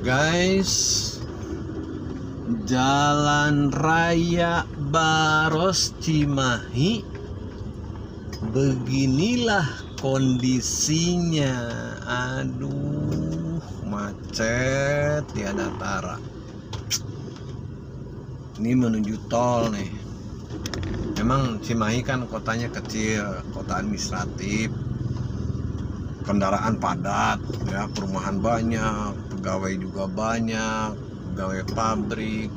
guys, Jalan Raya Baros Cimahi, beginilah kondisinya. Aduh, macet tiada tara. Ini menuju tol nih. Memang Cimahi kan kotanya kecil, kota administratif, kendaraan padat, ya, perumahan banyak, pegawai juga banyak, pegawai pabrik,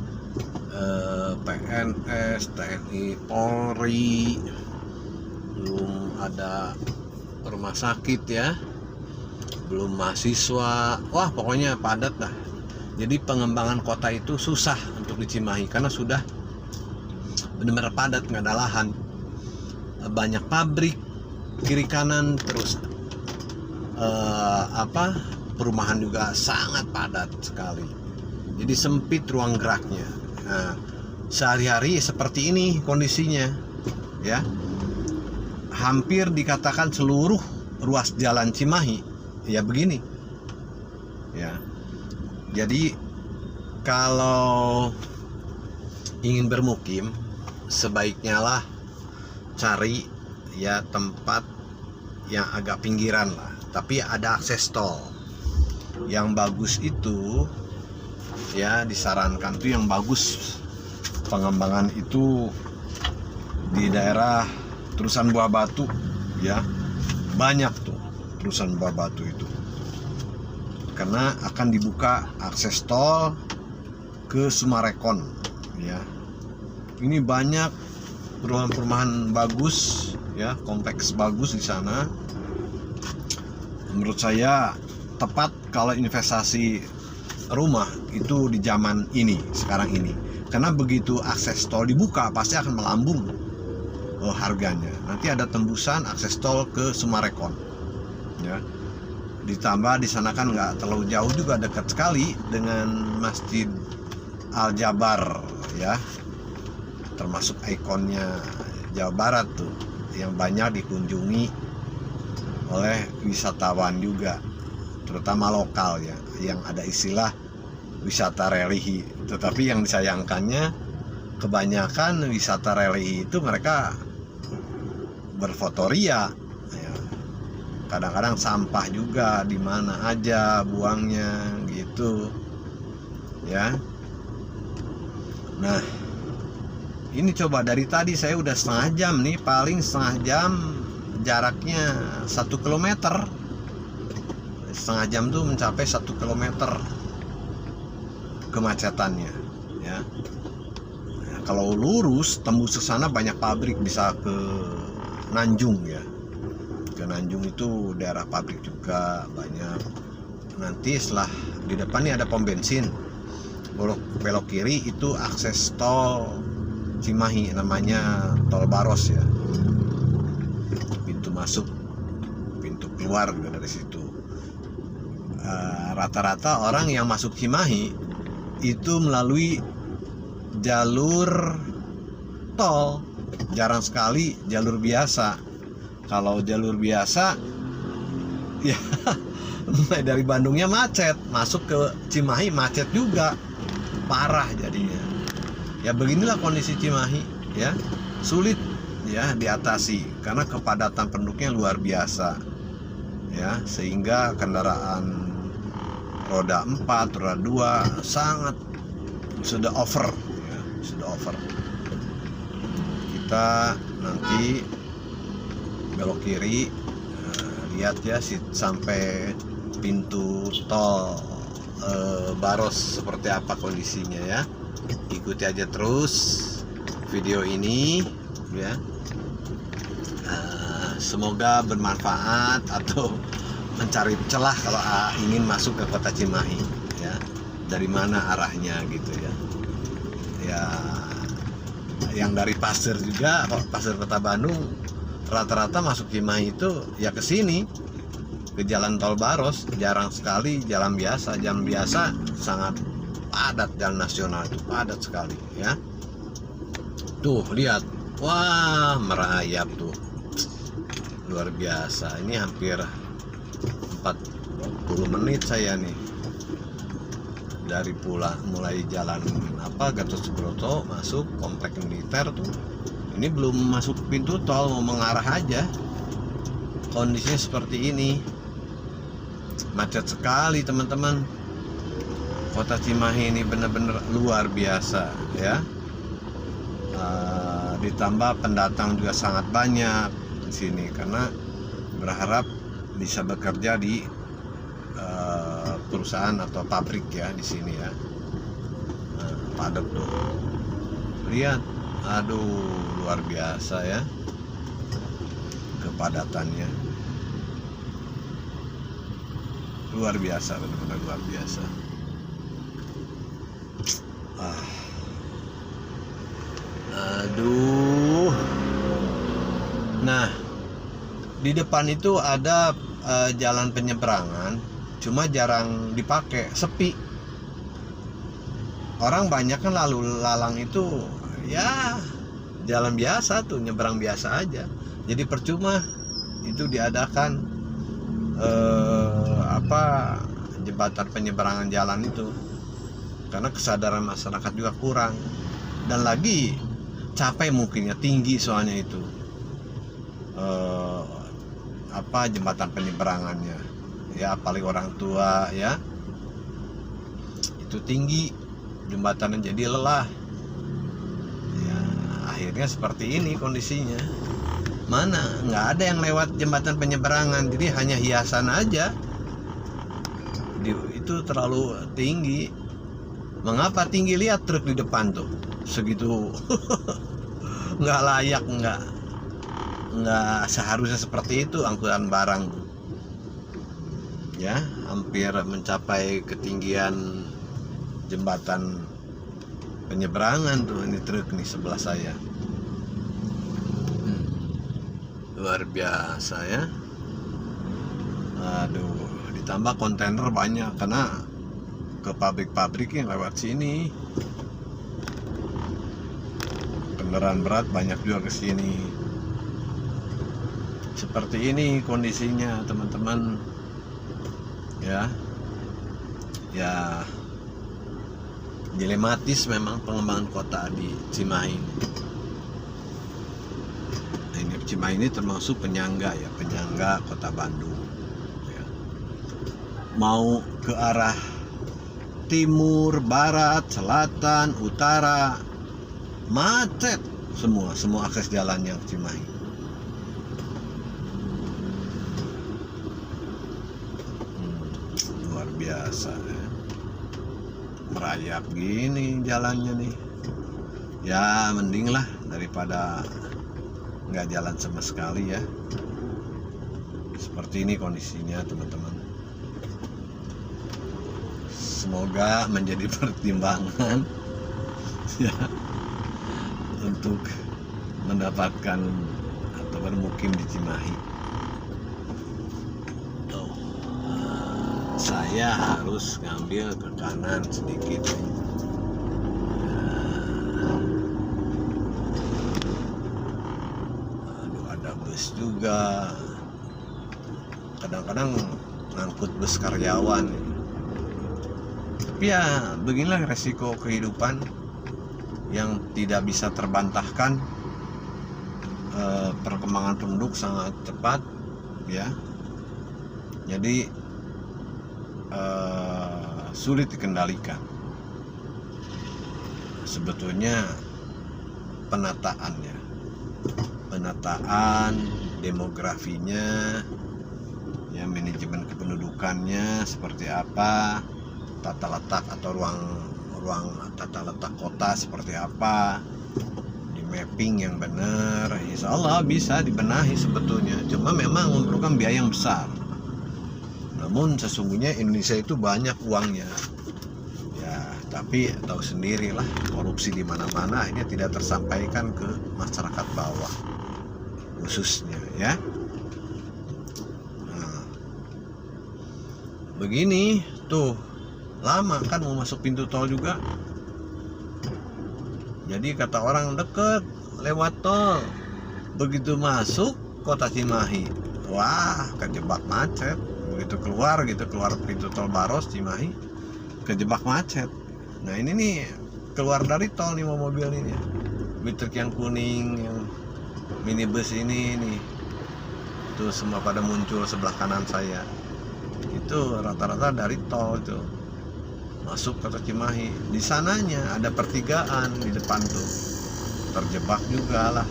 PNS, TNI, Polri, belum ada rumah sakit ya, belum mahasiswa, wah pokoknya padat dah. Jadi pengembangan kota itu susah untuk di Cimahi karena sudah benar-benar padat, nggak ada lahan, banyak pabrik kiri kanan, terus perumahan juga sangat padat sekali. Jadi sempit ruang geraknya. Nah, sehari-hari seperti ini kondisinya, ya. Hampir dikatakan seluruh ruas jalan Cimahi ya begini. Ya. Jadi kalau ingin bermukim, sebaiknya lah cari ya tempat yang agak pinggiran lah, tapi ada akses tol. Yang bagus itu ya, disarankan tuh yang bagus pengembangan itu di daerah Terusan Buah Batu ya, banyak tuh Terusan Buah Batu itu, karena akan dibuka akses tol ke Sumarekon ya. Ini banyak perumahan-perumahan bagus ya, kompleks bagus di sana. Menurut saya tepat kalau investasi rumah itu di zaman ini, sekarang ini, karena begitu akses tol dibuka pasti akan melambung harganya. Nanti ada tembusan akses tol ke Sumarekon ya. Ditambah di sana kan nggak terlalu jauh juga, dekat sekali dengan Masjid Al Jabar ya, termasuk ikonnya Jawa Barat tuh, yang banyak dikunjungi oleh wisatawan juga, terutama lokal ya, yang ada istilah wisata religi. Tetapi yang disayangkannya kebanyakan wisata religi itu mereka berfotoria ya. Kadang-kadang sampah juga di mana aja buangnya gitu ya. Nah, ini coba dari tadi saya udah setengah jam nih, paling setengah jam, jaraknya 1 kilometer. Setengah jam tuh mencapai 1 kilometer kemacetannya ya. Nah, kalau lurus tembus ke sana banyak pabrik, bisa ke Nanjung ya. Ke Nanjung itu daerah pabrik juga banyak. Nanti setelah di depan nih ada pom bensin, belok kiri itu akses tol Cimahi, namanya tol Baros ya. Pintu masuk, pintu keluar juga dari situ. Rata-rata orang yang masuk Cimahi itu melalui jalur tol, jarang sekali jalur biasa. Kalau jalur biasa ya mulai dari Bandungnya macet, masuk ke Cimahi macet juga, parah jadinya. Ya beginilah kondisi Cimahi ya, sulit ya diatasi karena kepadatan penduduknya luar biasa ya, sehingga kendaraan roda 4, roda 2 sangat sudah over ya, sudah over. Kita nanti belok kiri, lihat ya sampai pintu tol Baros seperti apa kondisinya ya. Ikuti aja terus video ini ya. Semoga bermanfaat atau mencari celah kalau ingin masuk ke kota Cimahi ya, dari mana arahnya gitu ya. Ya, yang dari Pasir juga, Pasir Kota Bandung, rata-rata masuk Cimahi itu ya ke sini, ke jalan tol Baros. Jarang sekali jalan biasa. Jalan biasa sangat padat, jalan nasional itu padat sekali ya. Tuh lihat, wah merayap tuh, luar biasa. Ini hampir 40 menit saya nih dari mulai jalan Gatot Subroto masuk komplek militer tuh. Ini belum masuk pintu tol, mau mengarah aja. Kondisinya seperti ini. Macet sekali teman-teman. Kota Cimahi ini benar-benar luar biasa ya. Ditambah pendatang juga sangat banyak di sini karena berharap bisa bekerja di perusahaan atau pabrik ya di sini ya. Padat tuh. Lihat, aduh luar biasa ya kepadatannya. Luar biasa, benar-benar luar biasa. Aduh. Nah, di depan itu ada jalan penyeberangan, cuma jarang dipakai, sepi. Orang banyak kan lalu lalang itu ya jalan biasa tuh, nyebrang biasa aja. Jadi percuma itu diadakan jembatan penyeberangan jalan itu, karena kesadaran masyarakat juga kurang, dan lagi capek mungkinnya, tinggi soalnya itu jembatan penyeberangannya ya, apalagi orang tua ya, itu tinggi jembatannya, jadi lelah ya. Akhirnya seperti ini kondisinya. Mana nggak ada yang lewat jembatan penyeberangan, jadi hanya hiasan aja. Itu terlalu tinggi. Mengapa tinggi? Lihat truk di depan tuh segitu. Nggak layak, nggak seharusnya seperti itu angkutan barang ya. Hampir mencapai ketinggian jembatan penyeberangan tuh ini truk nih sebelah saya. Luar biasa ya. Aduh, ditambah kontainer banyak karena ke pabrik-pabrik yang lewat sini. Kendaraan berat banyak juga ke sini. Seperti ini kondisinya teman-teman ya. Ya dilematis memang pengembangan kota di Cimahi. Ini Cimahi ini termasuk penyangga ya, penyangga kota Bandung ya. Mau ke arah timur, barat, selatan, utara, macet semua akses jalannya ke Cimahi. Luar biasa ya. Merayap gini jalannya nih ya, mending lah daripada nggak jalan sama sekali ya. Seperti ini kondisinya teman-teman. Semoga menjadi pertimbangan ya untuk mendapatkan atau bermukim di Cimahi. Saya harus ngambil ke kanan sedikit. Aduh, ada bus juga. Kadang-kadang ngangkut bus karyawan. Tapi ya beginilah resiko kehidupan yang tidak bisa terbantahkan. Perkembangan penduduk sangat cepat ya. Jadi sulit dikendalikan. Sebetulnya penataan demografinya ya, manajemen kependudukannya seperti apa, tata letak atau ruang tata letak kota seperti apa, di mapping yang benar, insya Allah bisa dibenahi sebetulnya. Cuma memang memerlukan biaya yang besar. Namun sesungguhnya Indonesia itu banyak uangnya ya, tapi tahu sendirilah korupsi di mana-mana akhirnya tidak tersampaikan ke masyarakat bawah khususnya ya. Nah, begini tuh lama kan mau masuk pintu tol juga. Jadi kata orang deket lewat tol, begitu masuk kota Cimahi, wah kejebak macet. Begitu keluar pintu tol Baros Cimahi, kejebak macet. Nah ini nih keluar dari tol nih mobil ini, truk yang kuning, yang minibus ini nih, itu semua pada muncul sebelah kanan saya. Itu rata-rata dari tol itu masuk ke Cimahi. Di sananya ada pertigaan di depan tuh, terjebak juga lah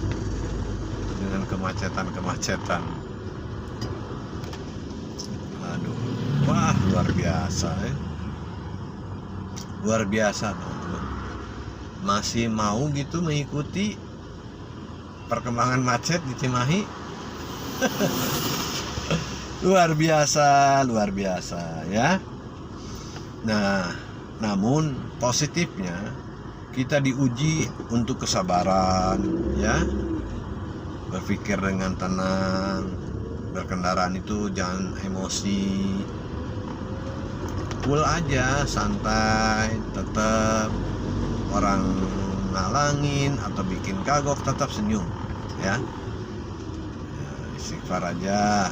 dengan kemacetan. Aduh, wah luar biasa ya. Luar biasa teman-teman. Masih mau gitu mengikuti perkembangan macet di Cimahi. luar biasa ya. Nah, namun positifnya kita diuji untuk kesabaran ya. Berpikir dengan tenang, berkendaraan itu jangan emosi, cool aja, santai, tetap orang ngalangin atau bikin kagok tetap senyum ya, istighfar aja.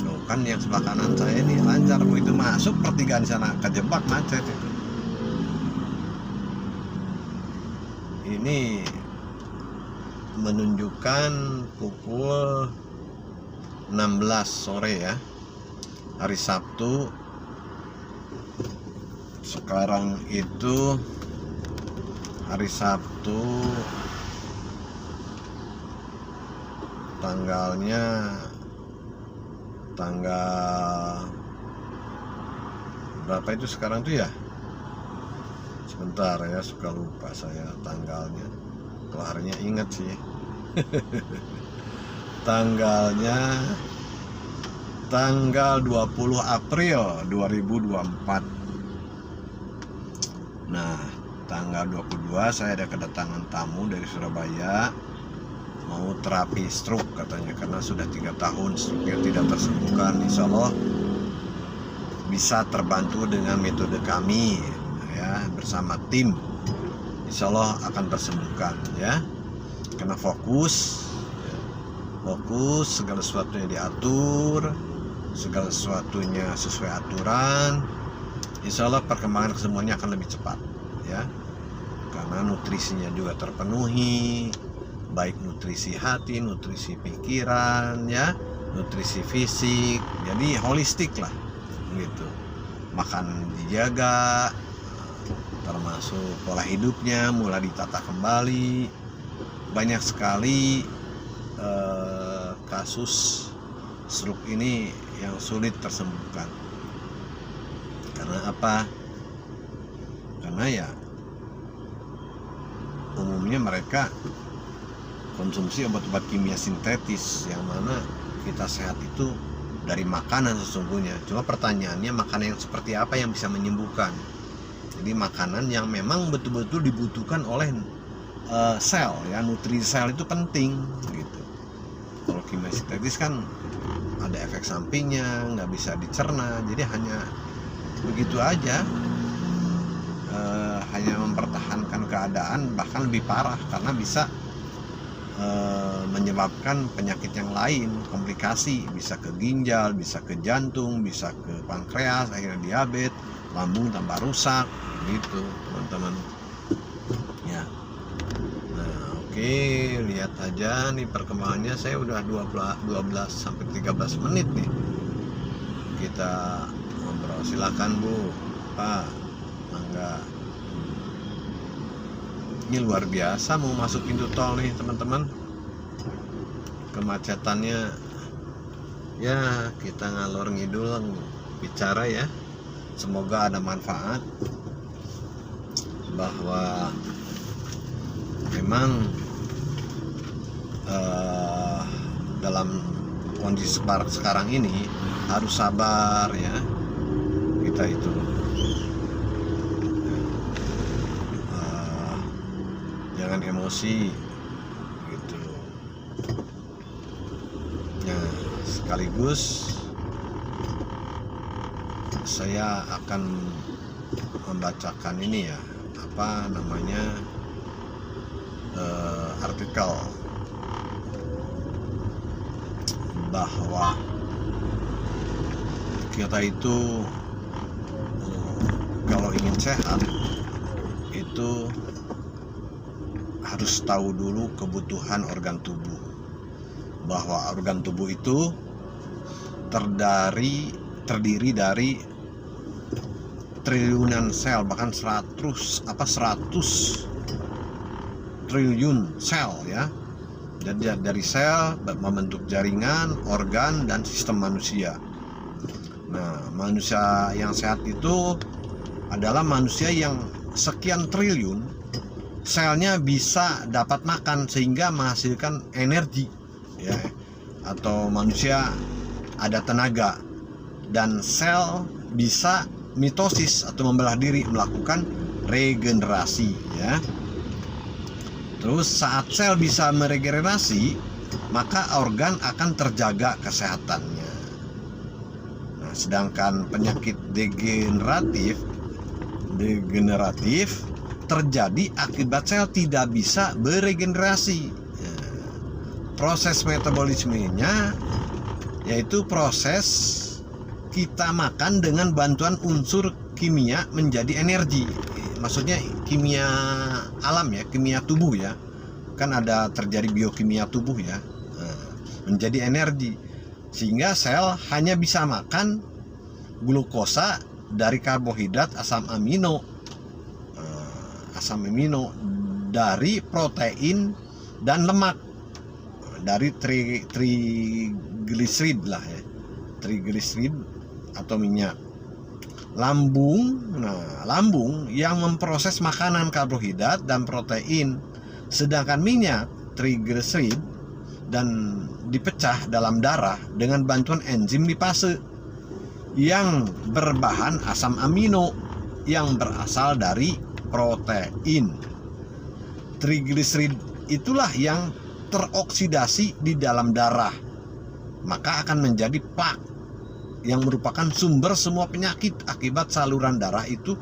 Loh, kan yang sebelah kanan saya ini lancar, begitu masuk pertigaan sana kejebak macet itu. Ini menunjukkan pukul 16 sore ya, hari Sabtu. Sekarang itu hari Sabtu, tanggal berapa itu sekarang tuh ya? Sebentar ya, suka lupa saya tanggalnya. Kalau harinya ingat sih. Tanggalnya tanggal 20 April 2024. Nah, tanggal 22 saya ada kedatangan tamu dari Surabaya, mau terapi stroke katanya, karena sudah 3 tahun stroke-nya tidak tersembuhkan. Insya Allah bisa terbantu dengan metode kami ya, bersama tim. Insya Allah akan tersembuhkan ya, karena fokus segala sesuatunya diatur, segala sesuatunya sesuai aturan. Insya Allah perkembangan kesemuanya akan lebih cepat ya, karena nutrisinya juga terpenuhi, baik nutrisi hati, nutrisi pikiran ya, nutrisi fisik, jadi holistik lah gitu. Makan dijaga, termasuk pola hidupnya mulai ditata kembali. Banyak sekali kasus stroke ini yang sulit tersembuhkan. Karena apa? Karena ya umumnya mereka konsumsi obat-obat kimia sintetis, yang mana kita sehat itu dari makanan sesungguhnya. Cuma pertanyaannya, makanan yang seperti apa yang bisa menyembuhkan? Jadi makanan yang memang betul-betul dibutuhkan oleh sel ya, nutrisi sel itu penting gitu. Kalau kimia sintetis kan ada efek sampingnya, nggak bisa dicerna, jadi hanya begitu aja, hanya mempertahankan keadaan, bahkan lebih parah karena bisa menyebabkan penyakit yang lain, komplikasi, bisa ke ginjal, bisa ke jantung, bisa ke pankreas, akhirnya diabetes, lambung tambah rusak gitu teman-teman ya. Nah oke, lihat aja nih perkembangannya. Saya udah 12 sampai 13 menit nih kita ngobrol. Silakan Bu, Pak, mangga. Ini luar biasa, mau masuk pintu tol nih teman-teman, kemacetannya ya. Kita ngalor ngidul bicara ya, semoga ada manfaat, bahwa memang dalam kondisi sekarang ini harus sabar ya kita itu. Jangan emosi gitu. Nah, sekaligus saya akan membacakan ini ya, apa namanya, artikel bahwa kita itu sehat itu harus tahu dulu kebutuhan organ tubuh, bahwa organ tubuh itu terdiri dari triliunan sel, bahkan 100 triliun sel ya. Jadi dari sel membentuk jaringan, organ, dan sistem manusia. Nah, manusia yang sehat itu adalah manusia yang sekian triliun selnya bisa dapat makan sehingga menghasilkan energi ya, atau manusia ada tenaga, dan sel bisa mitosis atau membelah diri, melakukan regenerasi ya. Terus saat sel bisa meregenerasi, maka organ akan terjaga kesehatannya. Nah, sedangkan penyakit degeneratif terjadi akibat sel tidak bisa beregenerasi. Proses metabolismenya yaitu proses kita makan dengan bantuan unsur kimia menjadi energi. Maksudnya kimia alam ya, kimia tubuh ya. Kan ada terjadi biokimia tubuh ya. Menjadi energi. Sehingga sel hanya bisa makan glukosa dari karbohidrat, asam amino dari protein dan lemak, dari trigliserid lah ya, trigliserid atau minyak. Lambung yang memproses makanan karbohidrat dan protein, sedangkan minyak trigliserid dan dipecah dalam darah dengan bantuan enzim lipase yang berbahan asam amino yang berasal dari protein. Trigliserid itulah yang teroksidasi di dalam darah, maka akan menjadi plak yang merupakan sumber semua penyakit akibat saluran darah itu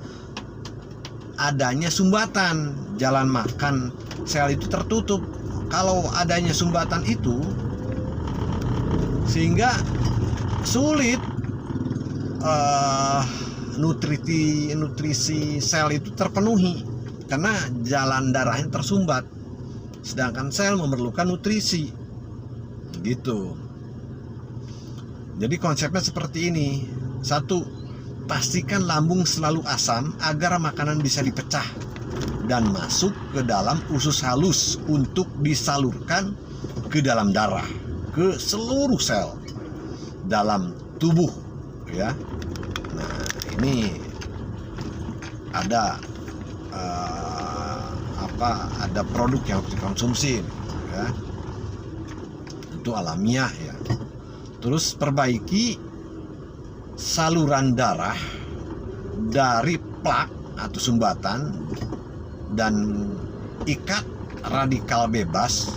adanya sumbatan. Jalan makan sel itu tertutup. Kalau adanya sumbatan itu, sehingga sulit nutrisi sel itu terpenuhi karena jalan darahnya tersumbat, sedangkan sel memerlukan nutrisi gitu. Jadi konsepnya seperti ini. 1. Pastikan lambung selalu asam agar makanan bisa dipecah dan masuk ke dalam usus halus untuk disalurkan ke dalam darah, ke seluruh sel dalam tubuh ya. Nah, ini ada ada produk yang harus dikonsumsi ya. Itu alamiah ya. Terus perbaiki saluran darah dari plak atau sumbatan dan ikat radikal bebas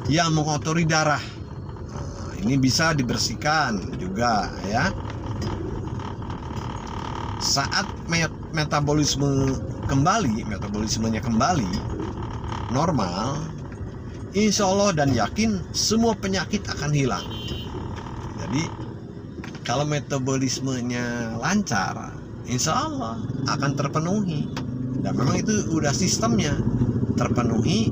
yang mengotori darah. Nah, ini bisa dibersihkan juga ya. Saat metabolismenya kembali normal, insya Allah dan yakin semua penyakit akan hilang. Jadi kalau metabolismenya lancar, insya Allah akan terpenuhi. Dan memang itu udah sistemnya, terpenuhi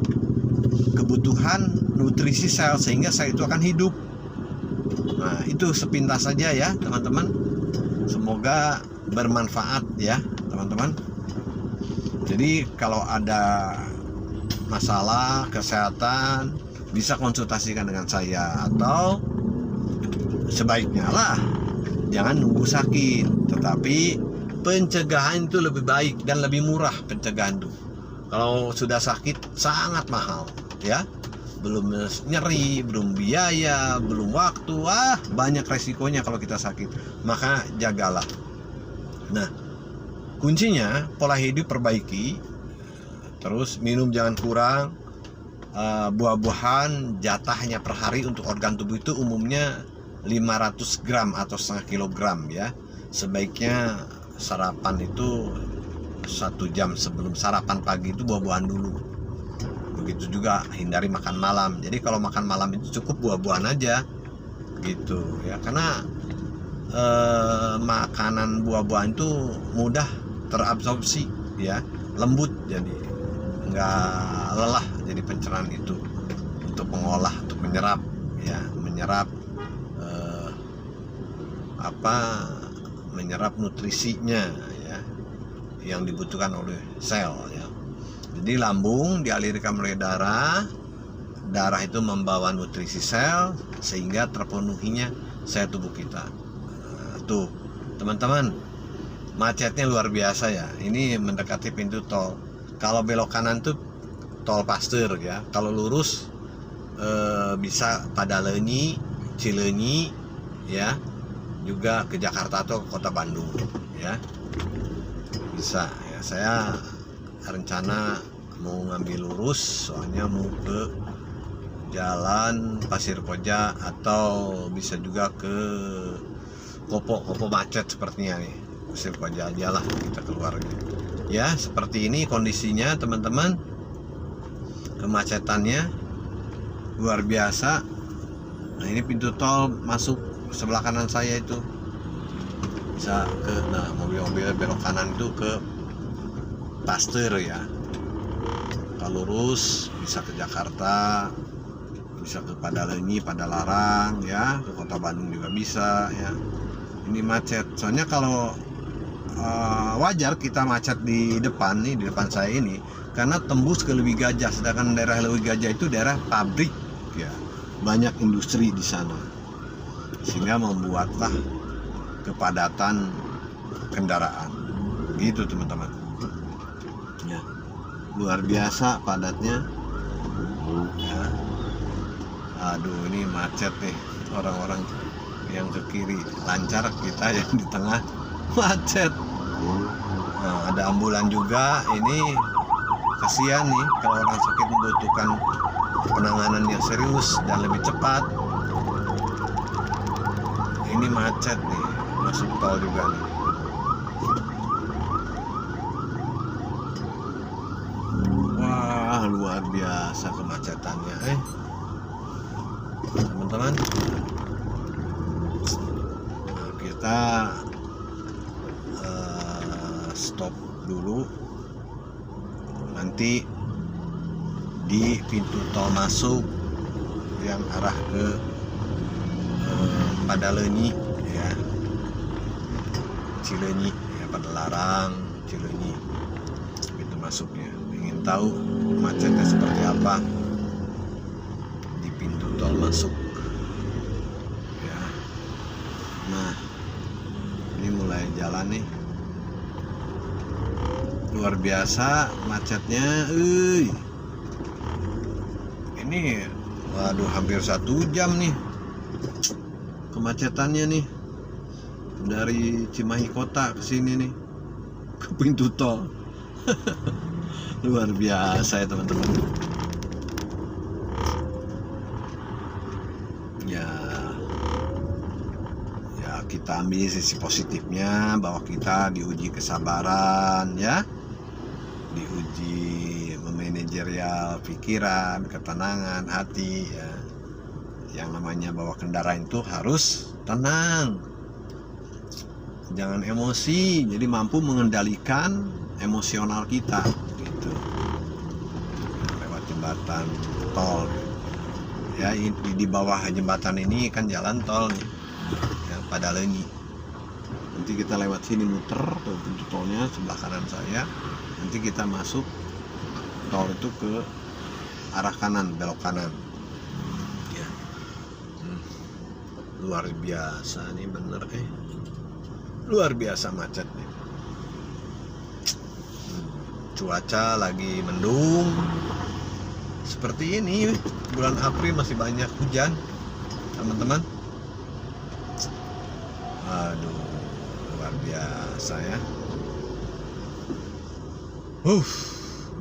kebutuhan nutrisi sel sehingga sel itu akan hidup. Nah, itu sepintas saja ya teman-teman. Semoga bermanfaat ya teman-teman. Jadi kalau ada masalah kesehatan bisa konsultasikan dengan saya, atau sebaiknya lah jangan nunggu sakit, tetapi pencegahan itu lebih baik dan lebih murah pencegahan itu. Kalau sudah sakit sangat mahal ya, belum nyeri, belum biaya, belum waktu, banyak resikonya kalau kita sakit. Maka jagalah. Nah, kuncinya pola hidup perbaiki, terus minum jangan kurang, buah-buahan jatahnya per hari untuk organ tubuh itu umumnya 500 gram atau setengah kilogram ya. Sebaiknya sarapan itu 1 jam sebelum sarapan pagi itu buah-buahan dulu. Begitu juga hindari makan malam. Jadi kalau makan malam itu cukup buah-buahan aja gitu ya, karena makanan buah-buahan itu mudah terabsorpsi, ya, lembut, jadi nggak lelah. Jadi pencernaan itu untuk mengolah, untuk menyerap, ya, menyerap menyerap nutrisinya, ya, yang dibutuhkan oleh sel, ya. Jadi lambung dialirkan oleh darah, darah itu membawa nutrisi sel sehingga terpenuhinya sel tubuh kita. Tuh teman-teman, macetnya luar biasa ya. Ini mendekati pintu tol. Kalau belok kanan tuh tol Pasteur, ya. Kalau lurus bisa Padalarang, Cileunyi, ya, juga ke Jakarta atau ke kota Bandung, ya, bisa, ya. Saya rencana mau ngambil lurus, soalnya mau ke jalan Pasir Koja atau bisa juga ke Kopo macet sepertinya nih. Pasir Koja aja lah kita keluar, ya. Seperti ini kondisinya teman-teman, kemacetannya luar biasa. Nah, ini pintu tol masuk sebelah kanan saya itu, bisa ke, nah, mobil-mobil belok kanan itu ke Pasteur, ya. Kalau lurus bisa ke Jakarta, bisa ke Padalarang, ya, ke kota Bandung juga bisa, ya. Ini macet, soalnya kalau wajar kita macet di depan nih, di depan saya ini, karena tembus ke Leuwi Gajah, sedangkan daerah Leuwi Gajah itu daerah pabrik, ya, banyak industri di sana, sehingga membuatlah kepadatan kendaraan, gitu teman-teman, ya. Luar biasa padatnya, ya. Aduh, ini macet nih, orang-orang yang ke kiri lancar, kita yang di tengah macet. Nah, ada ambulan juga. Ini kasihan nih, kalau orang sakit membutuhkan penanganan yang serius dan lebih cepat. Ini macet nih, masuk tol juga nih. Wah, luar biasa kemacetannya, teman-teman. Nah, kita stop dulu, nanti di pintu tol masuk yang arah ke Padalarang, ya, Cileunyi, ya, Padalarang, Cileunyi, pintu masuknya. Ingin tahu macetnya seperti apa di pintu tol masuk, ya. Nah, ini mulai jalan nih, luar biasa macetnya, ini, waduh, hampir 1 jam nih kemacetannya nih, dari Cimahi kota ke sini nih, ke pintu tol. Luar biasa ya teman-teman. Ya, kita ambil sisi positifnya, bahwa kita diuji kesabaran, ya, diuji memanajerial pikiran, ketenangan hati, ya. Yang namanya bawa kendaraan itu harus tenang, jangan emosi, jadi mampu mengendalikan emosional kita, gitu. Lewat jembatan tol, ya, di bawah jembatan ini kan jalan tol nih, ya, Padalarang. Nanti kita lewat sini muter ke pintu tolnya sebelah kanan saya, nanti kita masuk tol itu ke arah kanan, belok kanan, ya. Luar biasa nih, bener, luar biasa macet nih. Cuaca lagi mendung seperti ini, bulan April masih banyak hujan, teman-teman. Aduh, luar biasa ya.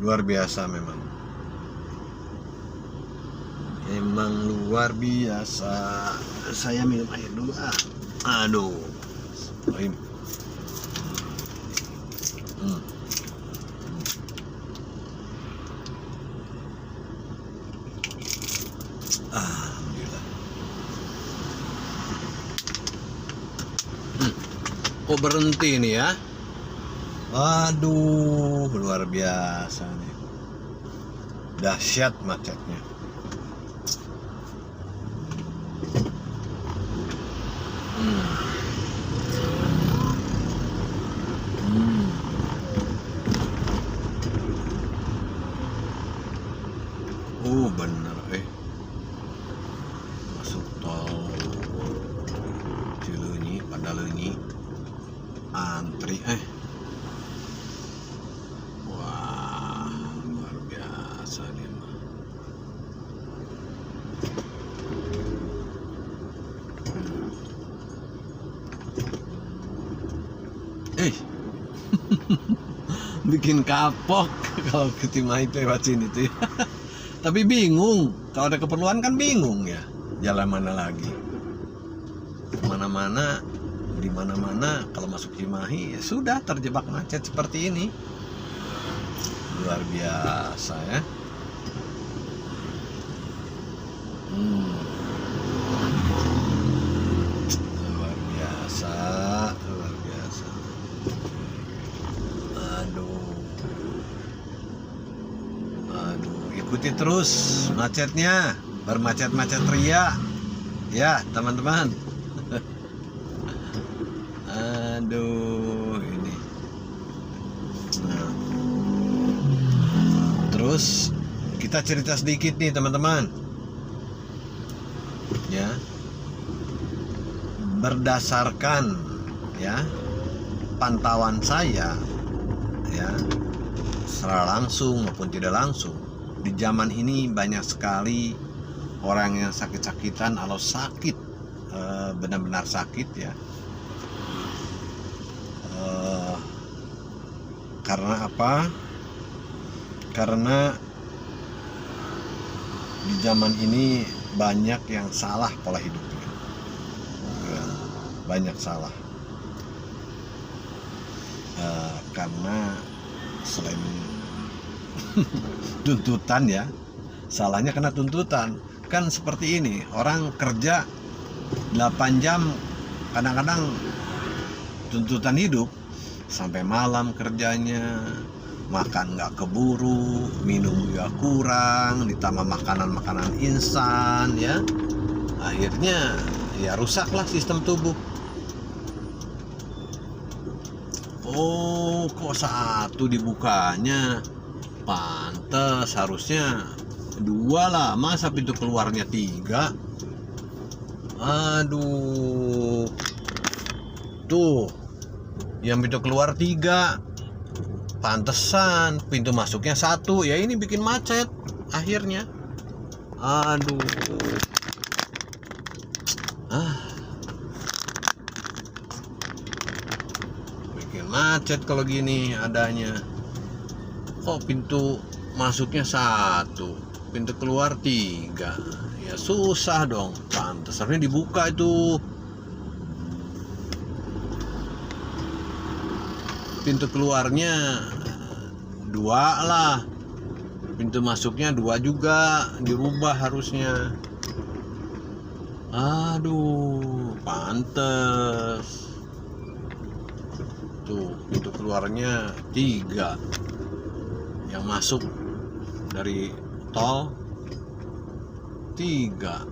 Luar biasa memang. Emang luar biasa. Saya minum air dulu. Aduh. Alhamdulillah. Kok berhenti nih ya? Aduh, luar biasa nih. Dahsyat macetnya. Bener masuk tol Cileunyi pada Leunyi antri wah, luar biasa nih mah. Bikin kapok kalau ke Cimahi lewat sini tuh. Tapi bingung, kalau ada keperluan kan bingung ya, jalan mana lagi. Kemana-mana, di mana-mana kalau masuk Cimahi ya sudah terjebak macet seperti ini. Luar biasa ya. Luar biasa, luar biasa. Aduh, ikuti terus macetnya, bermacet-macet ria ya teman-teman. Aduh, ini terus kita cerita sedikit nih teman-teman ya, berdasarkan ya pantauan saya ya, secara langsung maupun tidak langsung, di zaman ini banyak sekali orang yang sakit-sakitan atau sakit, benar-benar sakit ya, karena apa? Karena di zaman ini banyak yang salah pola hidupnya ya, banyak salah, karena selain tuntutan ya, salahnya kena tuntutan. Kan seperti ini, orang kerja 8 jam, kadang-kadang tuntutan hidup sampai malam kerjanya, makan nggak keburu, minum juga kurang, ditambah makanan-makanan instan ya, akhirnya ya rusaklah sistem tubuh. Oh, kok satu dibukanya? Pantes harusnya 2 lah, masa pintu keluarnya 3? Aduh, tuh yang pintu keluar 3, pantesan pintu masuknya 1 ya, ini bikin macet akhirnya. Aduh, bikin macet kalau gini adanya. Kok pintu masuknya 1, pintu keluar 3, ya susah dong. Pantes harusnya dibuka itu pintu keluarnya 2 lah, pintu masuknya 2 juga, dirubah harusnya. Aduh, pantes tuh pintu keluarnya 3, yang masuk dari tol 3,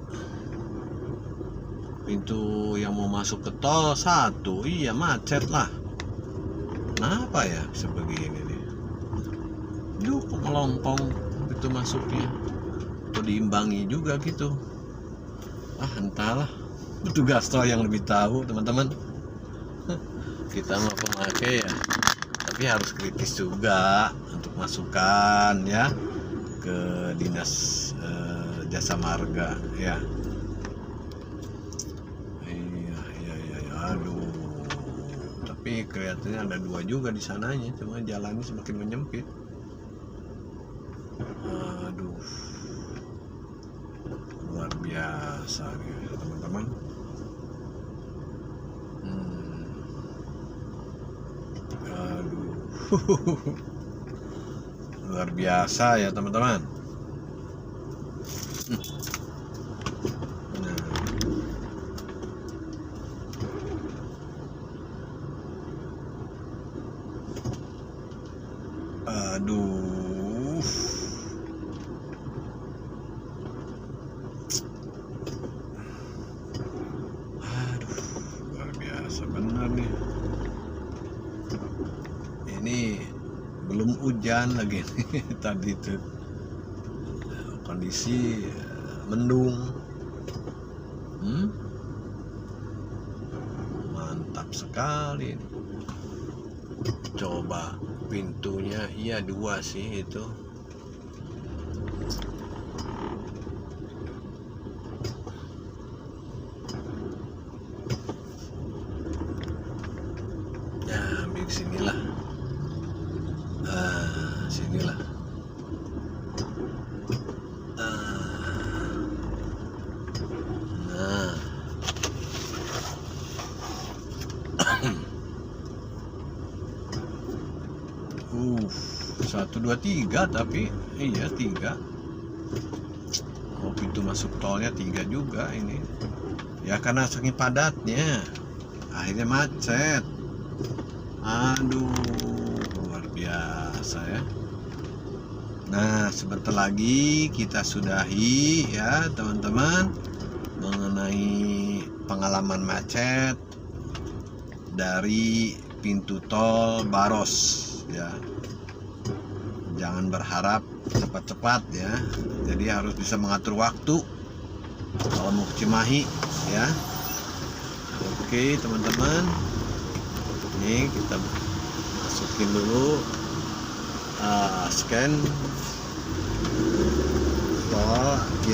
pintu yang mau masuk ke tol 1. Iya, macet lah. Kenapa ya bisa begini nih? Duh, kok melompong pintu masuknya, atau diimbangi juga gitu. Entahlah, petugas tol yang lebih tahu teman-teman. Kita mau pemakai ya, tapi harus kritis juga untuk masukan ya ke dinas jasa marga ya. Iya, aduh, tapi kelihatannya ada 2 juga di sananya, cuma jalannya semakin menyempit. Aduh, luar biasa nih teman-teman. Luar biasa ya teman-teman. Aduh. Luar biasa benar nih. Ini belum hujan lagi nih. Tadi itu kondisi mendung. Mantap sekali. Coba pintunya, iya 2 sih itu. Ya, ambil sinilah. Sinilah. Nah. 1, 2, 3, tapi iya 3. Oh, pintu masuk tolnya 3 juga ini. Ya karena saking padatnya, akhirnya macet. Aduh, luar biasa ya. Nah, sebentar lagi kita sudahi ya teman-teman mengenai pengalaman macet dari pintu tol Baros ya. Jangan berharap cepat-cepat ya. Jadi harus bisa mengatur waktu kalau mau ke Cimahi ya. Oke teman-teman, ini kita masukin dulu scan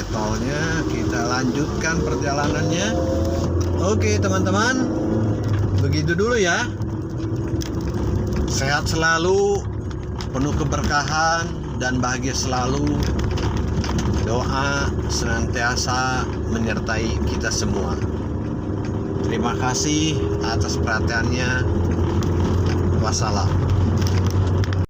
tolnya, kita lanjutkan perjalanannya. Oke teman-teman, begitu dulu ya. Sehat selalu, penuh keberkahan dan bahagia selalu. Doa senantiasa menyertai kita semua. Terima kasih atas perhatiannya. Wassalam.